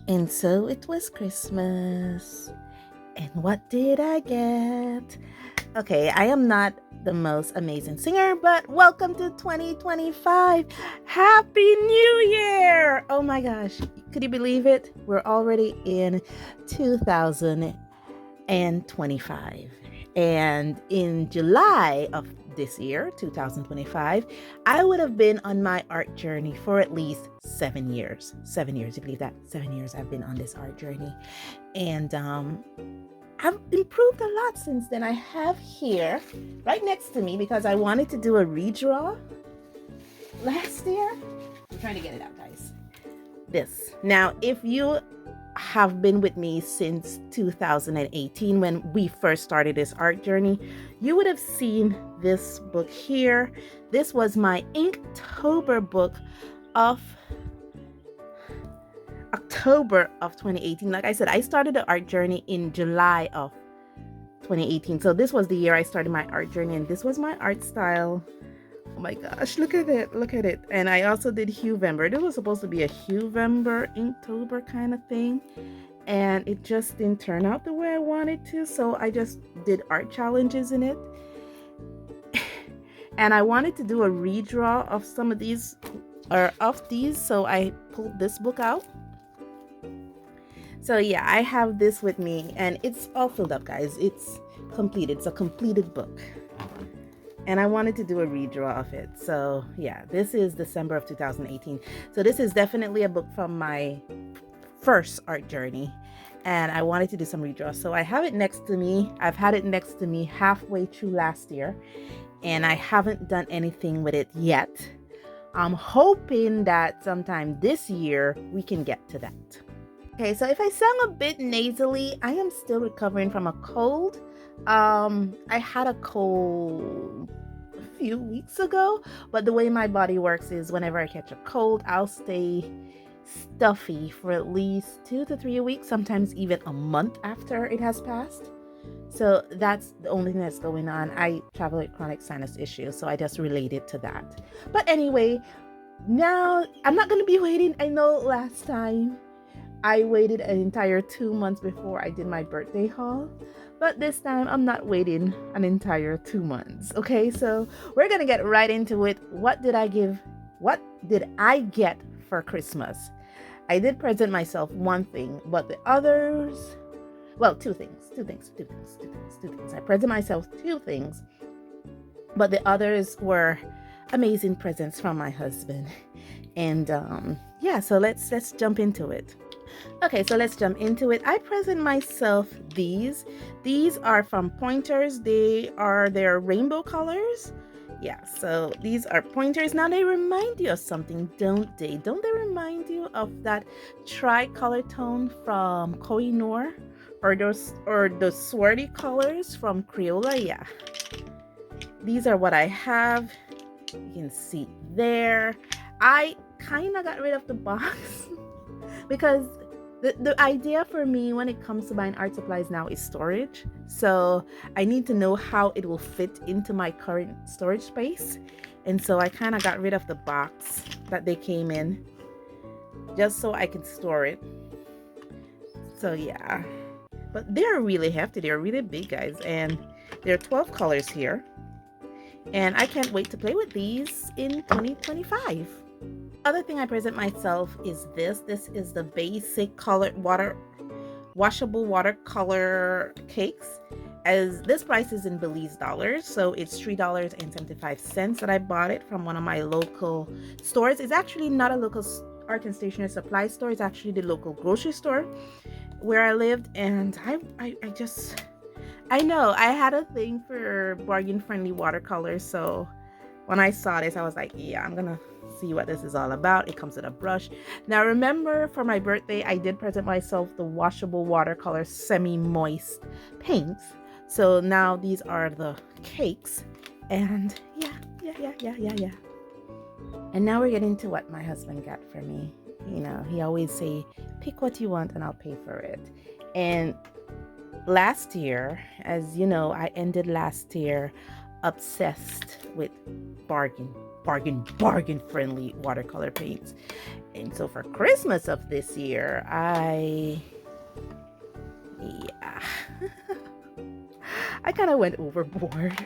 And so it was Christmas. And what did I get? Okay, I am not the most amazing singer, but welcome to 2025. Happy New Year! Oh my gosh, could you believe it? We're already in 2025. And in July of this year, 2025, I would have been on my art journey for at least 7 years. 7 years, you believe that? 7 years I've been on this art journey. And I've improved a lot since then. I have here, right next to me, because I wanted to do a redraw last year. I'm trying to get it out, guys. This. Now, if you have been with me since 2018 when we first started this art journey, you would have seen this book here. This was my Inktober book of October of 2018. Like I said, I started the art journey in July of 2018. So this was the year I started my art journey, and this was my art style. Oh my gosh, look at it, look at it. And I also did Huevember. This was supposed to be a Huevember Inktober kind of thing, and it just didn't turn out the way I wanted to, so I just did art challenges in it. And I wanted to do a redraw of some of these, or of these, so I pulled this book out. So yeah, I have this with me, and it's all filled up, guys. It's completed. It's a completed book. And I wanted to do a redraw of it. So yeah, this is December of 2018. So this is definitely a book from my first art journey. And I wanted to do some redraws. So I have it next to me. I've had it next to me halfway through last year, and I haven't done anything with it yet. I'm hoping that sometime this year we can get to that. Okay, so if I sound a bit nasally, I am still recovering from a cold. I had a cold a few weeks ago, but the way my body works is whenever I catch a cold, I'll stay stuffy for at least 2 to 3 weeks, sometimes even a month after it has passed. So that's the only thing that's going on. I travel with chronic sinus issues, so I just relate it to that. But anyway, now I'm not going to be waiting. I know last time I waited an entire 2 months before I did my birthday haul, but this time I'm not waiting an entire 2 months. Okay, so we're gonna get right into it. What did I get for Christmas? I did present myself one thing, but the others, well, two things. I present myself two things, but the others were amazing presents from my husband. And yeah, so let's jump into it. Okay, so let's jump into it. I present myself these. These are from Pointers. They are their rainbow colors. Yeah, so these are Pointers. Now they remind you of something, don't they? Don't they remind you of that tricolor tone from Koh-i-Noor, or those swarty colors from Crayola? Yeah. These are what I have. You can see there. I kind of got rid of the box because the idea for me when it comes to buying art supplies now is storage. So I need to know how it will fit into my current storage space. And so I kind of got rid of the box that they came in just so I can store it. So yeah, but they're really hefty. They're really big, guys. And there are 12 colors here. And I can't wait to play with these in 2025. Other thing I present myself is this. This is the basic colored washable watercolor cakes. As this price is in Belize dollars, so it's $3.75 that I bought it from one of my local stores. It's actually not a local art and stationery supply store. It's actually the local grocery store where I lived, and I know I had a thing for bargain friendly watercolors, so when I saw this, I was like, yeah, I'm gonna see what this is all about. It comes with a brush. Now remember, for my birthday, I did present myself the washable watercolor semi-moist paints. So now these are the cakes, and yeah. And now we're getting to what my husband got for me. You know, he always say, pick what you want and I'll pay for it. And last year, as you know, I ended last year obsessed with bargain bargain friendly watercolor paints. And so for Christmas of this year, I kind of went overboard.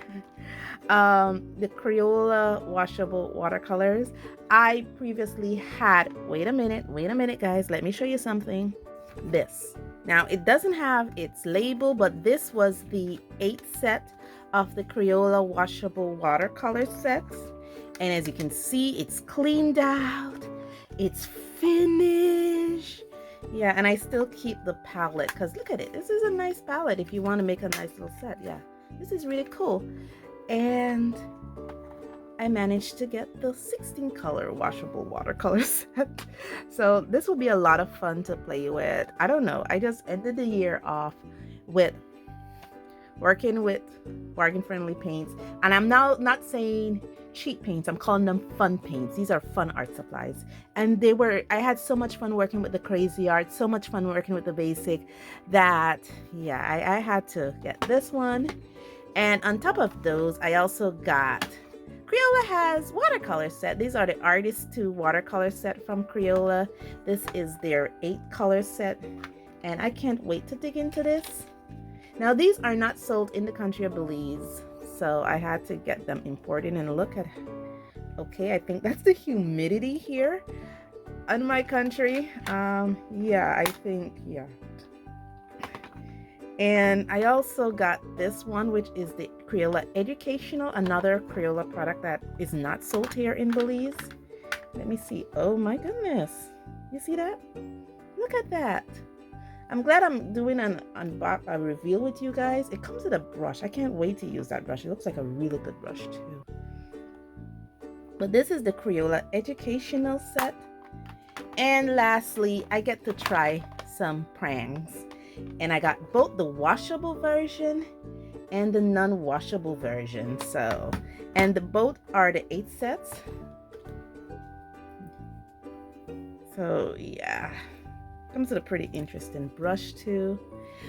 The Crayola washable watercolors. I previously had, wait a minute guys, let me show you something. This. Now it doesn't have its label, but this was the 8th set of the Crayola washable watercolor sets. And as you can see, it's cleaned out, it's finished. Yeah, and I still keep the palette because look at it. This is a nice palette if you want to make a nice little set. Yeah, this is really cool. And I managed to get the 16 color washable watercolor set. So this will be a lot of fun to play with. I don't know. I just ended the year off with working with bargain friendly paints. And I'm now not saying cheap paints, I'm calling them fun paints. These are fun art supplies. And I had so much fun working with the crazy art, so much fun working with the basic that, yeah, I had to get this one. And on top of those, I also got, Crayola has watercolor set. These are the Artist 2 watercolor set from Crayola. This is their 8 color set. And I can't wait to dig into this. Now, these are not sold in the country of Belize, so I had to get them imported. And look at, okay, I think that's the humidity here in my country. Yeah, I think, yeah. And I also got this one, which is the Crayola Educational, another Crayola product that is not sold here in Belize. Let me see. Oh my goodness. You see that? Look at that. I'm glad I'm doing a reveal with you guys. It comes with a brush. I can't wait to use that brush. It looks like a really good brush too. But this is the Crayola Educational set. And lastly, I get to try some prangs. And I got both the washable version and the non-washable version. So, and both are the 8 sets. So yeah. Comes with a pretty interesting brush too.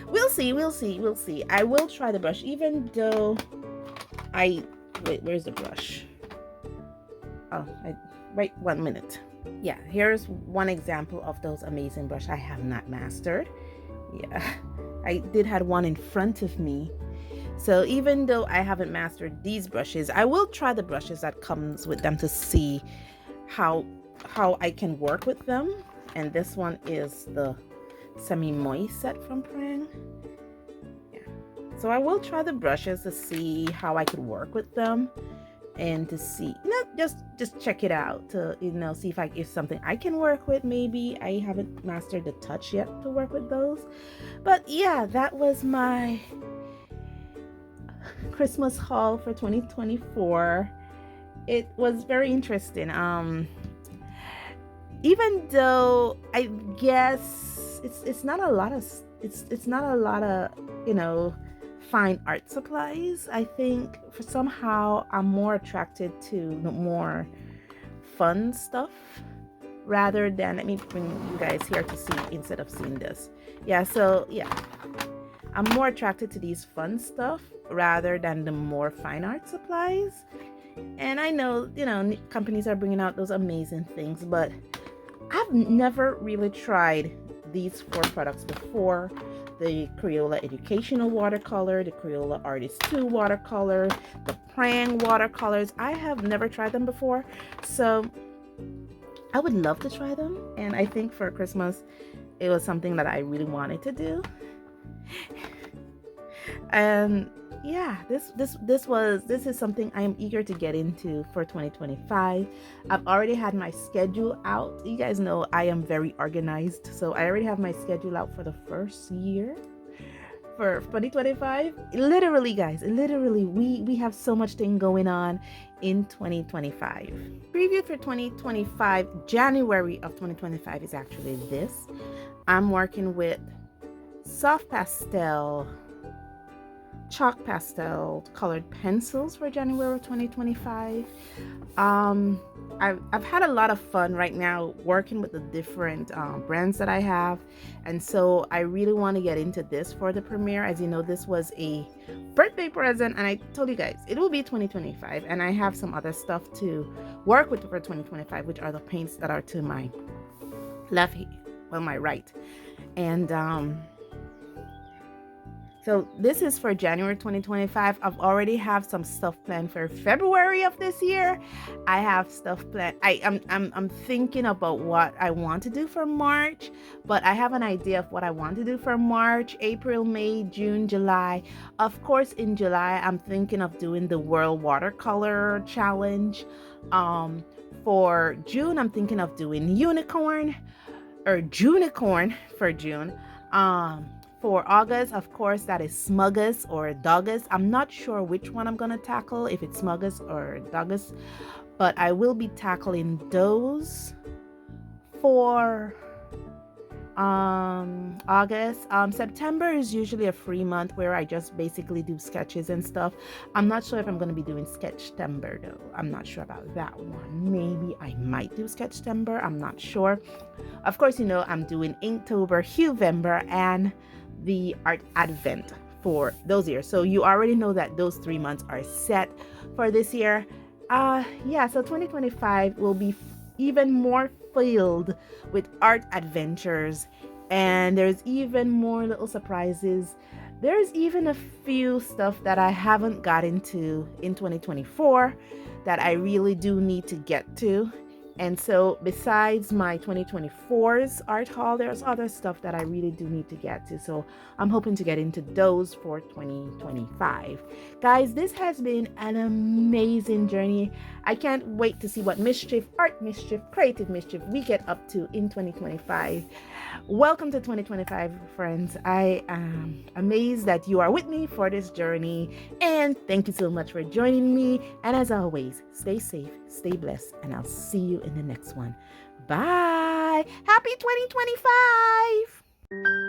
We'll see. I will try the brush, even though wait, where's the brush? Oh, wait 1 minute. Yeah, here's one example of those amazing brush I have not mastered. Yeah, I did have one in front of me. So even though I haven't mastered these brushes, I will try the brushes that comes with them to see how I can work with them. And this one is the semi-moist set from Prang. Yeah. So I will try the brushes to see how I could work with them and to see, just check it out to, see if it's something I can work with. Maybe I haven't mastered the touch yet to work with those. But yeah, that was my Christmas haul for 2024. It was very interesting. Even though I guess it's not a lot of fine art supplies. I think for somehow I'm more attracted to the more fun stuff rather than, let me bring you guys here to see instead of seeing this. Yeah, so yeah, I'm more attracted to these fun stuff rather than the more fine art supplies. And I know, companies are bringing out those amazing things, but I've never really tried these 4 products before. The Crayola Educational Watercolor, the Crayola Artist 2 Watercolor, the Prang watercolors. I have never tried them before, so I would love to try them. And I think for Christmas, it was something that I really wanted to do. And yeah, this is something I am eager to get into for 2025. I've already had my schedule out. You guys know I am very organized, so I already have my schedule out for the first year for 2025. Literally, guys, we have so much thing going on in 2025. Preview for 2025, January of 2025 is actually this. I'm working with soft pastel, chalk pastel colored pencils for January 2025. I I've had a lot of fun right now working with the different brands that I have, and so I really want to get into this for the premiere. As you know, this was a birthday present, and I told you guys it will be 2025, and I have some other stuff to work with for 2025, which are the paints that are to my left, well, my right, and so this is for January 2025. I've already have some stuff planned for February of this year. I have stuff planned. I'm thinking about what I want to do for March, but I have an idea of what I want to do for March, April, May, June, July. Of course, in July, I'm thinking of doing the World Watercolor Challenge. For June, I'm thinking of doing Unicorn or Junicorn for June. For August, of course, that is Smuggus or Doggus. I'm not sure which one I'm gonna tackle, if it's Smuggus or Doggus, but I will be tackling those for August. September is usually a free month where I just basically do sketches and stuff. I'm not sure if I'm going to be doing Sketchtember though. I'm not sure about that one. Maybe I might do Sketchtember. I'm not sure. Of course, you know, I'm doing Inktober, Huevember, and the Art Advent for those years. So you already know that those 3 months are set for this year. Yeah, so 2025 will be even more filled with art adventures, and there's even more little surprises. There's even a few stuff that I haven't got into in 2024 that I really do need to get to. And so besides my 2024's art haul, there's other stuff that I really do need to get to. So I'm hoping to get into those for 2025. Guys, this has been an amazing journey. I can't wait to see what mischief, art mischief, creative mischief we get up to in 2025. Welcome to 2025, friends. I am amazed that you are with me for this journey. And thank you so much for joining me. And as always, stay safe, stay blessed, and I'll see you in the next one. Bye. Happy 2025.